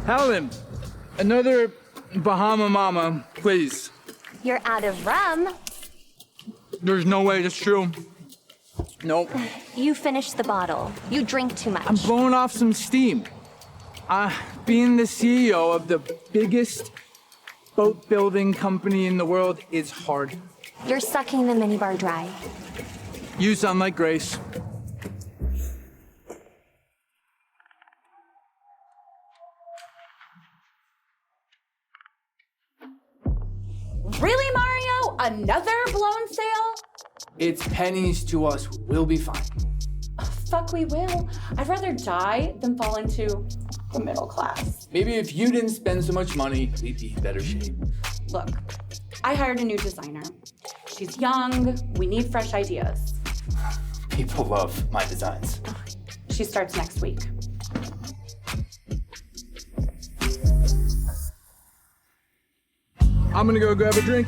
Helen, another Bahama Mama, please. You're out of rum. There's no way that's true. Nope. You finished the bottle. You drink too much. I'm blowing off some steam. Being the CEO of the biggest boat building company in the world is hard. You're sucking the minibar dry. You sound like Grace. Really, Mario? Another blown sale? It's pennies to us. We'll be fine. Fuck, we will. I'd rather die than fall into the middle class. Maybe if you didn't spend so much money, we'd be in better shape. Look, I hired a new designer. She's young. We need fresh ideas. People love my designs. She starts next week. I'm gonna go grab a drink.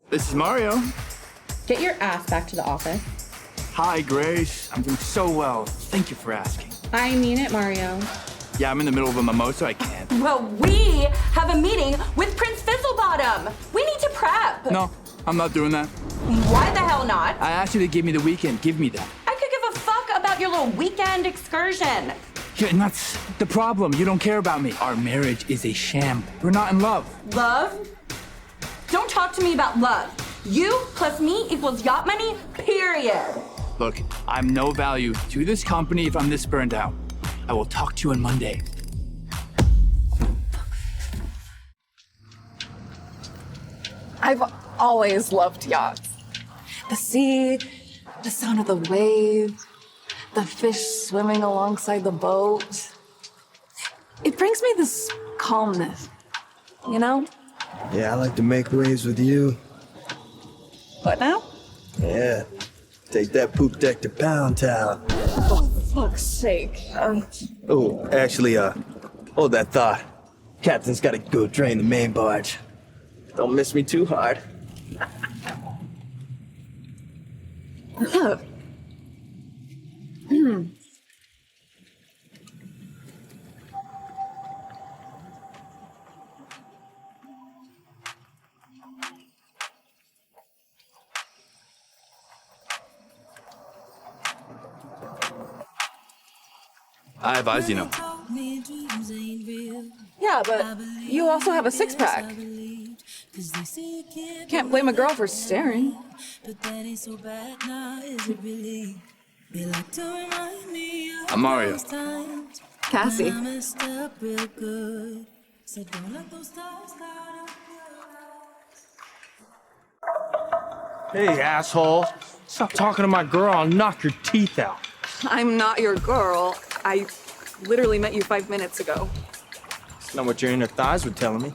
This is Mario. Get your ass back to the office. Hi, Grace. I'm doing so well. Thank you for asking. I mean it, Mario. Yeah, I'm in the middle of a mimosa. I can't. Well, we have a meeting with Prince Fizzlebottom. We need to prep. No, I'm not doing that. Why the hell not? I asked you to give me the weekend. Give me that. I could give a fuck about your little weekend excursion. Yeah, and that's the problem. You don't care about me. Our marriage is a sham. We're not in love. Love? Don't talk to me about love. You plus me equals yacht money, period. Look, I'm no value to this company if I'm this burned out. I will talk to you on Monday. I've always loved yachts. The sea, the sound of the waves, the fish swimming alongside the boat. It brings me this calmness, you know? Yeah, I like to make waves with you. What now? Yeah. Take that poop deck to Pound Town. For fuck's sake. Oh, actually, hold that thought. Captain's gotta go drain the main barge. Don't miss me too hard. Look. I have eyes, you know. Yeah, but you also have a six-pack. Can't blame a girl for staring. I'm Mario. Cassie. Hey, asshole. Stop talking to my girl. I'll knock your teeth out. I'm not your girl. I literally met you 5 minutes ago. That's not what your inner thighs were telling me.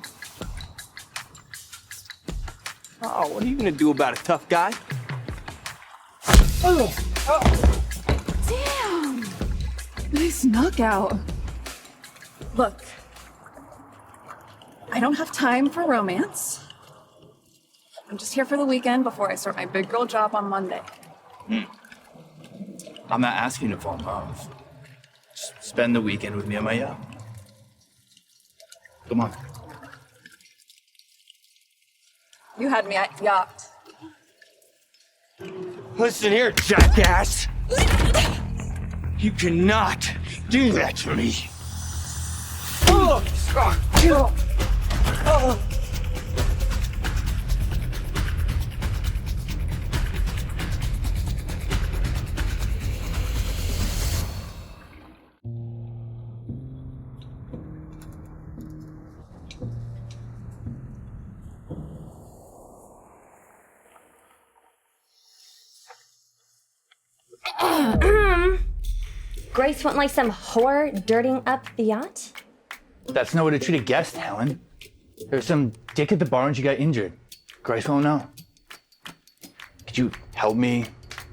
Oh, what are you gonna do about it, tough guy? Damn! Nice knockout. Look, I don't have time for romance. I'm just here for the weekend before I start my big girl job on Monday. I'm not asking you to fall in love. Just spend the weekend with me on my yacht. Come on. You had me at Yacht. Listen here, jackass. You cannot do that to me. Grace won't like some whore dirtying up the yacht? That's no way to treat a guest, Helen. There's some dick at the bar and she got injured. Grace won't know. Could you help me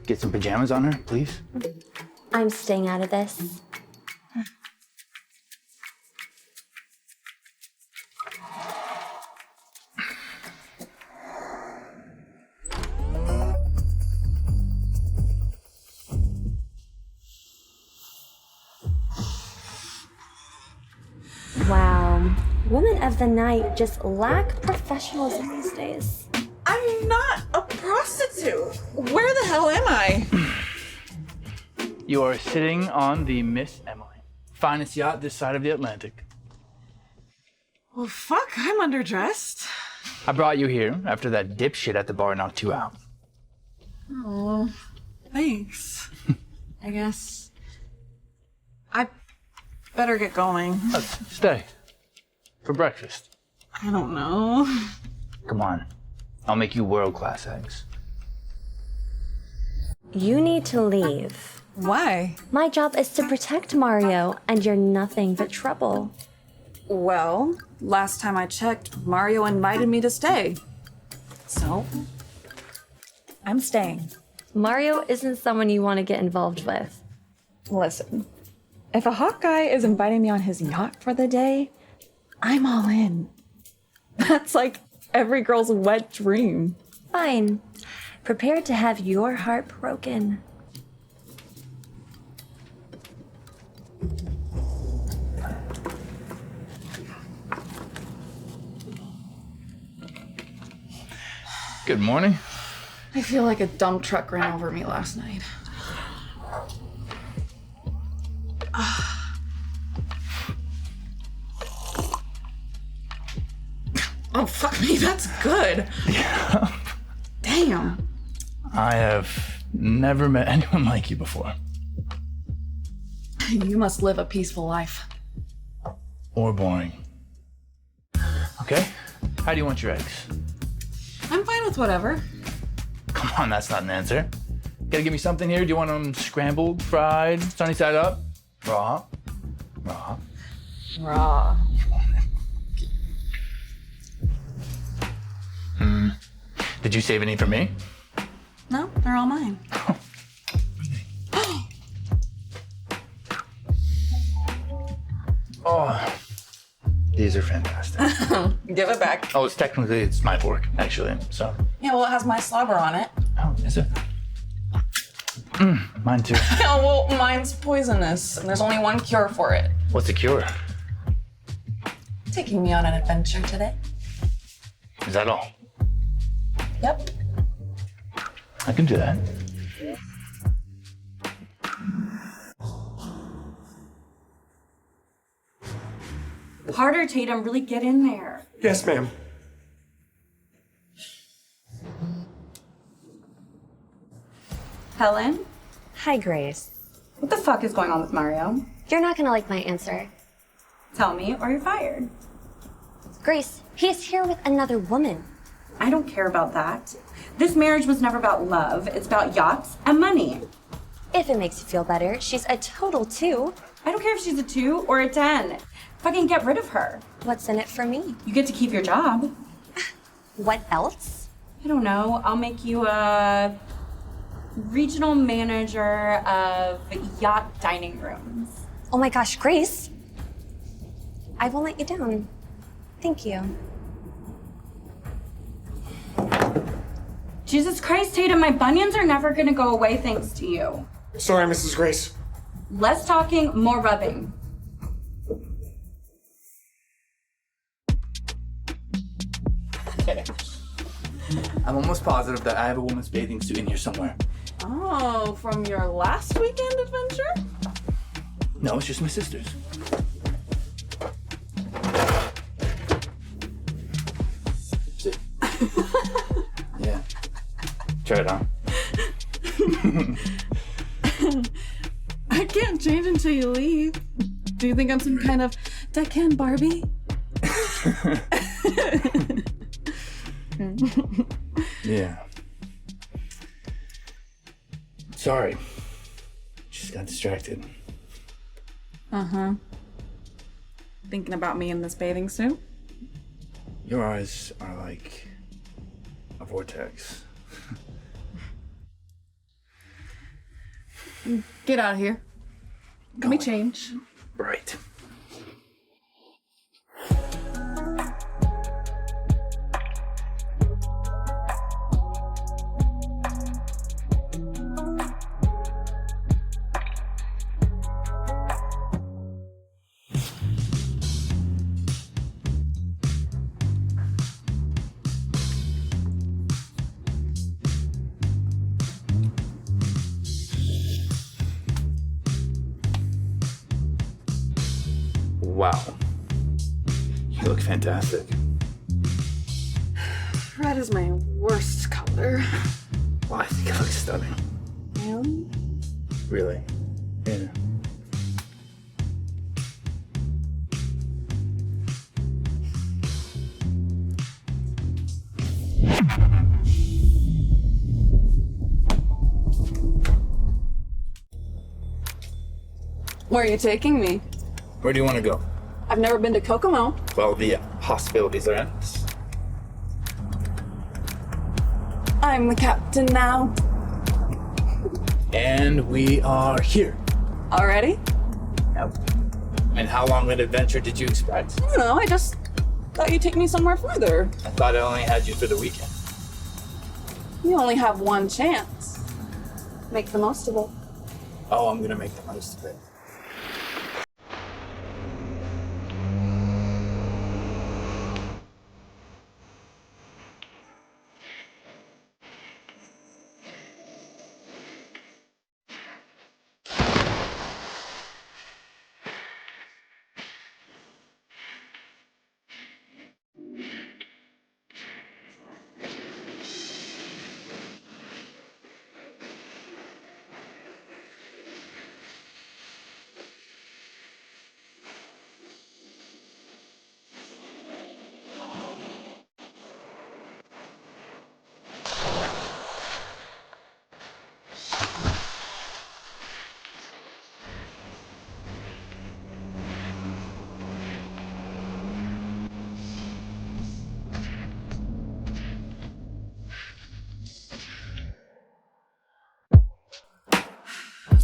get some pajamas on her, please? I'm staying out of this. Women of the night just lack professionalism these days. I'm not a prostitute. Where the hell am I? You are sitting on the Miss Emily, finest yacht this side of the Atlantic. Well, fuck, I'm underdressed. I brought you here after that dipshit at the bar knocked you out. Oh, thanks. I guess I better get going. Let's stay. For breakfast. I don't know. Come on. I'll make you world-class eggs. You need to leave. Why? My job is to protect Mario, and you're nothing but trouble. Well, last time I checked, Mario invited me to stay. So, I'm staying. Mario isn't someone you want to get involved with. Listen, if a hot guy is inviting me on his yacht for the day, I'm all in. That's like every girl's wet dream. Fine. Prepare to have your heart broken. Good morning. I feel like a dump truck ran over me last night. Oh, fuck me, that's good. Yeah. Damn. I have never met anyone like you before. You must live a peaceful life. Or boring. Okay. How do you want your eggs? I'm fine with whatever. Come on, that's not an answer. Gotta give me something here. Do you want them scrambled, fried, sunny side up? Raw? Raw? Raw. Did you save any for me? No, they're all mine. Oh, these are fantastic. Give it back. Oh, it's my fork, actually, so. Yeah, well, it has my slobber on it. Oh, is it? Mine too. Yeah, well, mine's poisonous, and there's only one cure for it. What's the cure? Taking me on an adventure today. Is that all? Yep. I can do that. Harder, Tatum, really get in there. Yes, ma'am. Helen, Hi, Grace. what the fuck is going on with Mario? You're not gonna like my answer. Tell me or you're fired. Grace, he's here with another woman. I don't care about that. This marriage was never about love. It's about yachts and money. If it makes you feel better, she's a total 2. I don't care if she's a 2 or a 10. Fucking get rid of her. What's in it for me? You get to keep your job. What else? I don't know. I'll make you a regional manager of yacht dining rooms. Oh my gosh, Grace. I won't let you down. Thank you. Jesus Christ, Tatum, my bunions are never gonna go away thanks to you. Sorry, Mrs. Grace. Less talking, more rubbing. I'm almost positive that I have a woman's bathing suit in here somewhere. Oh, from your last weekend adventure? No, it's just my sister's. Sit. Yeah. Try it on. I can't change until you leave. Do you think I'm some kind of deckhand Barbie? Yeah. Sorry. Just got distracted. Uh-huh. Thinking about me in this bathing suit? Your eyes are like a vortex. Get out of here. Let me change. Right. Wow. You look fantastic. Red is my worst color. Well, I think it looks stunning. Really? Really? Yeah. Where are you taking me? Where do you want to go? I've never been to Kokomo. Well, the possibilities are endless. I'm the captain now. And we are here. Already? Yep. And how long an adventure did you expect? I don't know, I just thought you'd take me somewhere further. I thought I only had you for the weekend. You only have one chance. Make the most of it. Oh, I'm gonna make the most of it.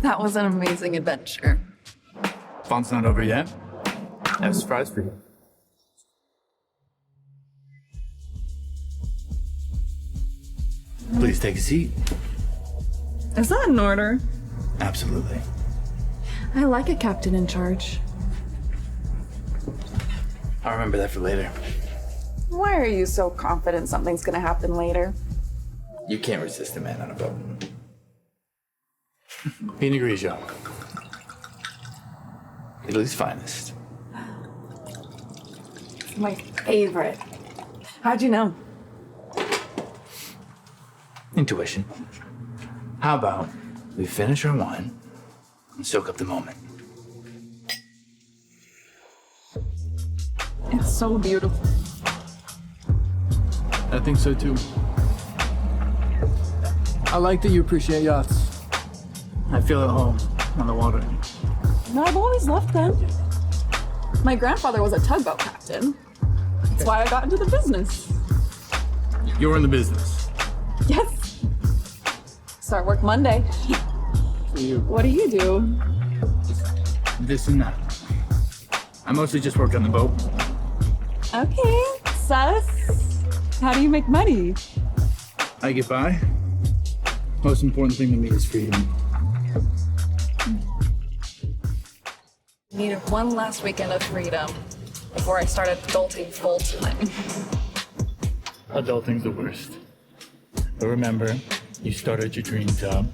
That was an amazing adventure. Fun's not over yet. I have a surprise for you. Please take a seat. Is that an order? Absolutely. I like a captain in charge. I'll remember that for later. Why are you so confident something's gonna happen later? You can't resist a man on a boat. Pinot Grigio. Italy's finest. It's my favorite. How'd you know? Intuition. How about we finish our wine and soak up the moment? It's so beautiful. I think so too. I like that you appreciate yachts. I feel at home on the water. No, I've always loved them. My grandfather was a tugboat captain. That's why I got into the business. You're in the business. Yes. Start work Monday. What do you do? This and that. I mostly just work on the boat. Okay, sus. How do you make money? I get by. Most important thing to me is freedom. Needed one last weekend of freedom before I started adulting full time. Adulting's the worst. But remember, you started your dream job.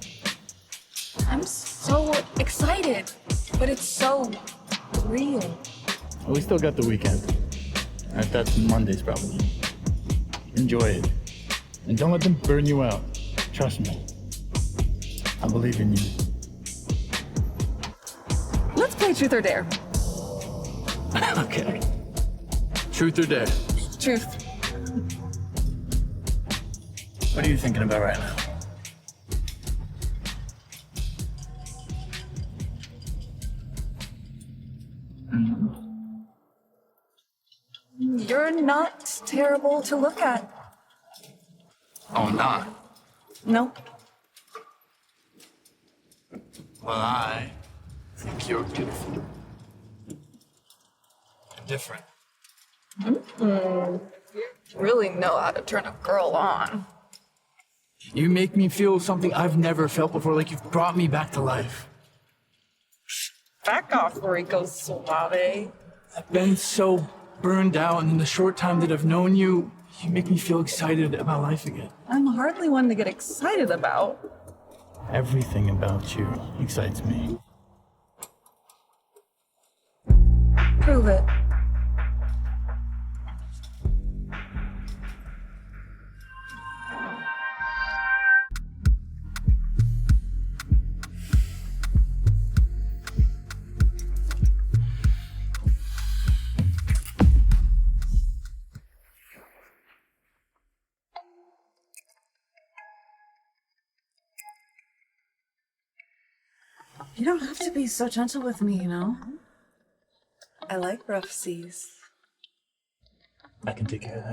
I'm so excited, but it's so real. Well, we still got the weekend. That's Mondays probably. Enjoy it. And don't let them burn you out. Trust me. I believe in you. Let's play Truth or Dare. Okay. Truth or dare? Truth. What are you thinking about right now? You're not terrible to look at. Oh, not. No. Well, I think you're beautiful. Different. Really know how to turn a girl on. You make me feel something I've never felt before, like you've brought me back to life. Back off, Rico Suave. I've been so burned out, and in the short time that I've known you, you make me feel excited about life again. I'm hardly one to get excited about. Everything about you excites me. Prove it. You don't have to be so gentle with me, you know? I like rough seas. I can take care of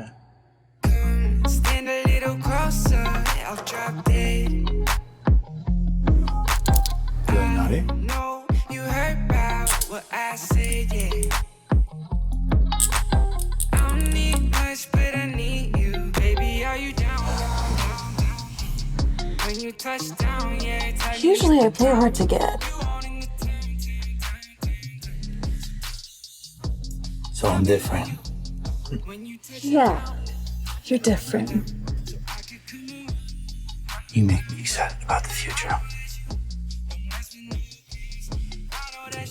that. Stand a little closer, I'll drop dead. Feeling naughty? No, you heard about what I said, yeah. I don't need much, but I need you. Baby, are you down? When you touch down, yeah. Usually I play hard to get. So I'm different. Yeah, you're different. You make me excited about the future.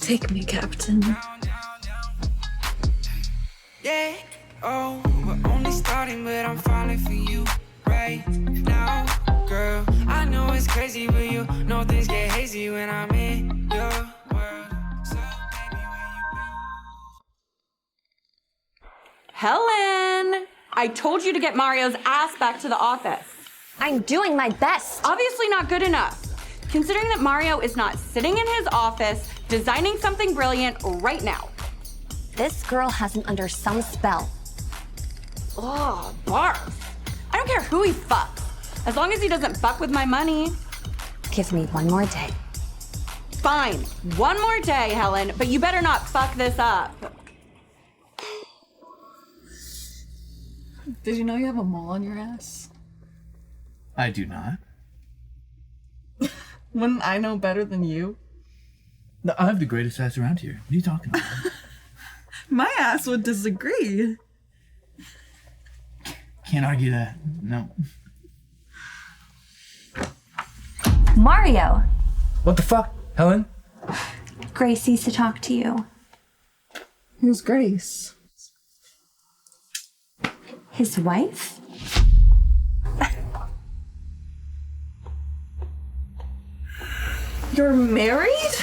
Take me, Captain. Yeah, oh, we're only starting, but I'm falling for you right now, girl. I know it's crazy, but you know things get hazy when I'm in your world. So, baby, where you been? Helen! I told you to get Mario's ass back to the office. I'm doing my best. Obviously not good enough. Considering that Mario is not sitting in his office designing something brilliant right now. This girl has him under some spell. Ugh, barf. I don't care who he fucks, as long as he doesn't fuck with my money. Give me one more day. Fine, one more day, Helen, but you better not fuck this up. Did you know you have a mole on your ass? I do not. Wouldn't I know better than you? No, I have the greatest ass around here. What are you talking about? My ass would disagree. Can't argue that. No. Mario, What the fuck, Helen? Grace needs to talk to you. Who's Grace? His wife? You're married?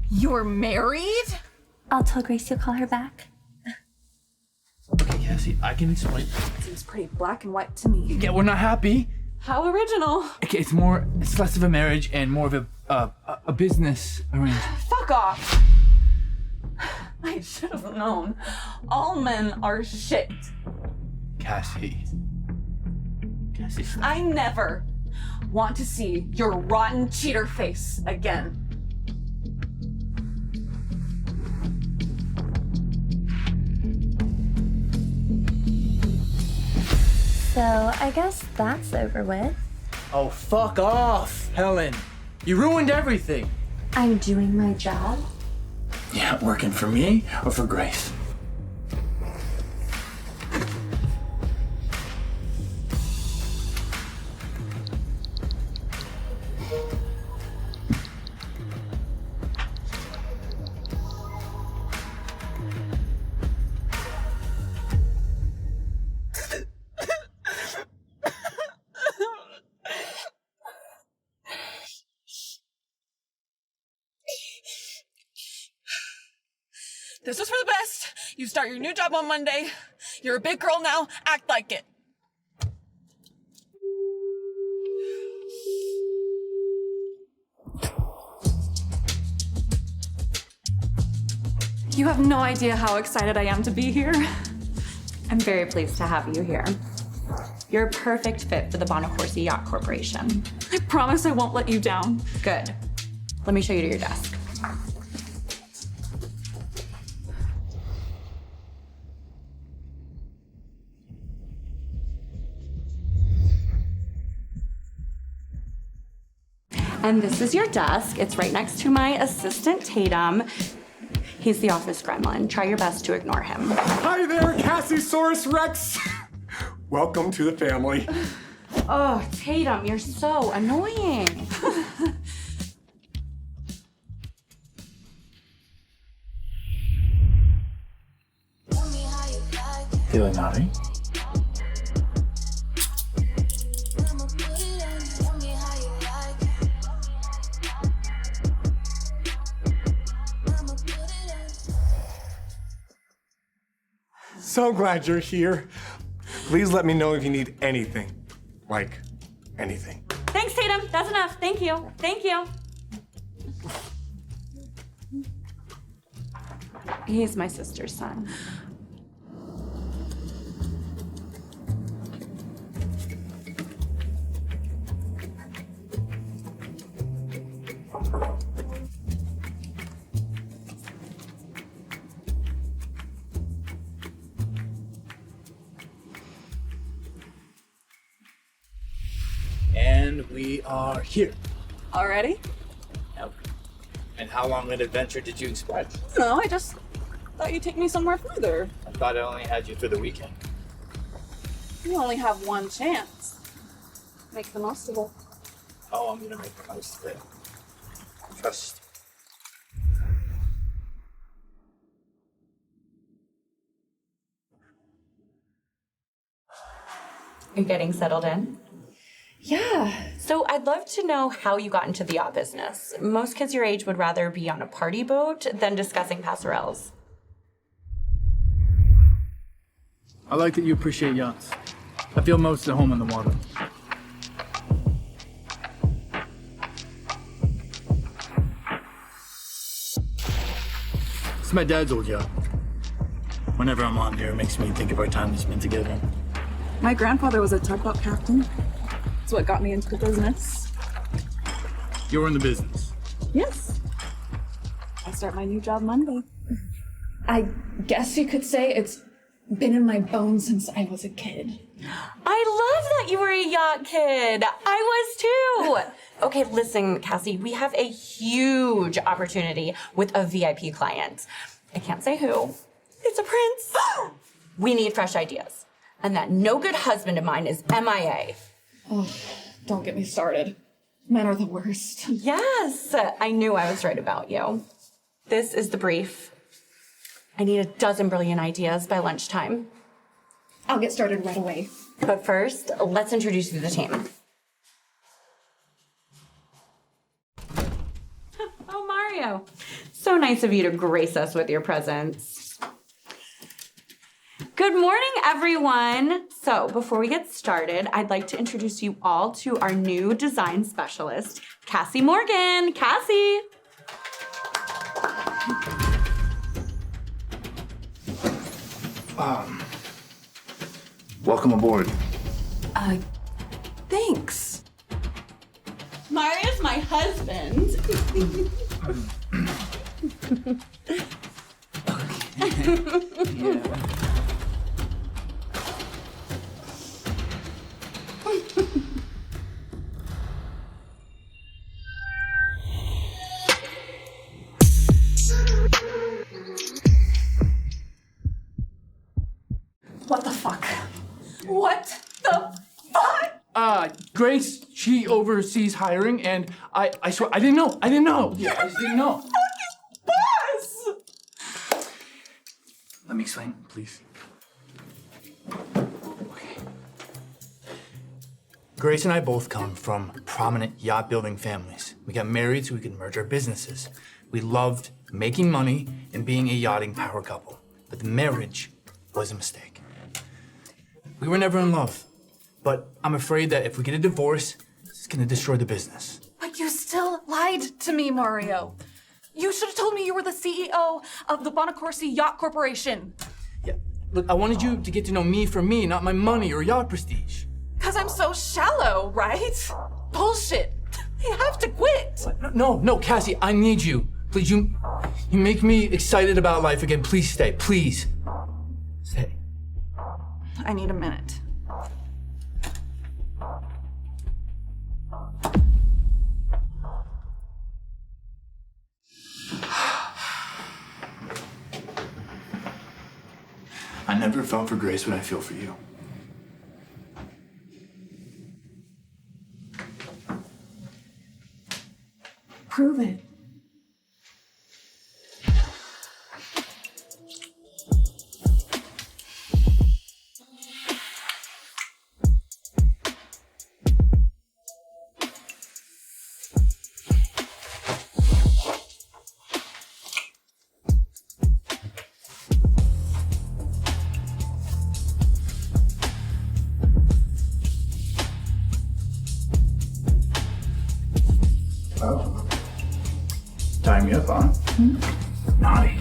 You're married? I'll tell Grace you'll call her back. Okay, Cassie, I can explain. Seems pretty black and white to me. Yeah, we're not happy. How original. Okay, it's less of a marriage and more of a business arrangement. Fuck off! I should have known. All men are shit. Cassie. Cassie. I never want to see your rotten cheater face again. So I guess that's over with. Oh, fuck off, Helen. You ruined everything. I'm doing my job. Yeah, working for me or for Grace? This is for the best. You start your new job on Monday. You're a big girl now. Act like it. You have no idea how excited I am to be here. I'm very pleased to have you here. You're a perfect fit for the Bonaccorsi Yacht Corporation. I promise I won't let you down. Good. Let me show you to your desk. And this is your desk. It's right next to my assistant, Tatum. He's the office gremlin. Try your best to ignore him. Hi there, Cassiesaurus Rex. Welcome to the family. Oh, Tatum, you're so annoying. Feeling naughty? So glad you're here. Please let me know if you need anything. Like, anything. Thanks, Tatum. That's enough. Thank you. Thank you. He's my sister's son. And we are here. Already? Yep. And how long an adventure did you expect? No, I just thought you'd take me somewhere further. I thought I only had you for the weekend. You only have one chance. Make the most of it. Oh, I'm gonna make the most of it. Trust. You're getting settled in? Yeah. So I'd love to know how you got into the yacht business. Most kids your age would rather be on a party boat than discussing passerelles. I like that you appreciate yachts. I feel most at home on the water. It's my dad's old yacht. Whenever I'm on here, it makes me think of our time we spent together. My grandfather was a tugboat captain. That's what got me into the business. You're in the business. Yes. I start my new job Monday. I guess you could say it's been in my bones since I was a kid. I love that you were a yacht kid. I was too. Okay, listen, Cassie, we have a huge opportunity with a VIP client. I can't say who. It's a prince. We need fresh ideas. And that no good husband of mine is MIA. Oh, don't get me started. Men are the worst. Yes, I knew I was right about you. This is the brief. I need a dozen brilliant ideas by lunchtime. I'll get started right away. But first, let's introduce you to the team. Oh, Mario. So nice of you to grace us with your presence. Good morning, everyone. So before we get started, I'd like to introduce you all to our new design specialist, Cassie Morgan. Cassie. Welcome aboard. Thanks. Mario's my husband. What the fuck? What the fuck? Grace, she oversees hiring, and I swear, I didn't know. Yeah, I just didn't know. Boss! Let me explain, please. Grace and I both come from prominent yacht building families. We got married so we could merge our businesses. We loved making money and being a yachting power couple. But the marriage was a mistake. We were never in love. But I'm afraid that if we get a divorce, it's gonna destroy the business. But you still lied to me, Mario. You should have told me you were the CEO of the Bonacorsi Yacht Corporation. Yeah, look, I wanted you to get to know me for me, not my money or yacht prestige. Cause I'm so shallow, right? Bullshit. I have to quit. No, Cassie, I need you. Please, you make me excited about life again. Please stay, please. Stay. I need a minute. I never felt for Grace what I feel for you. Prove it. fun. Naughty.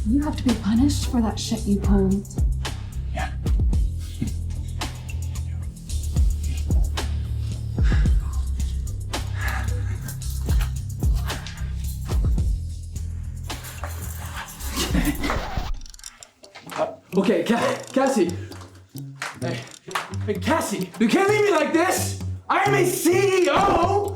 You have to be punished for that shit you pulled. Yeah. Okay, Cassie. Hey, Cassie, you can't leave me like this. I am a CEO.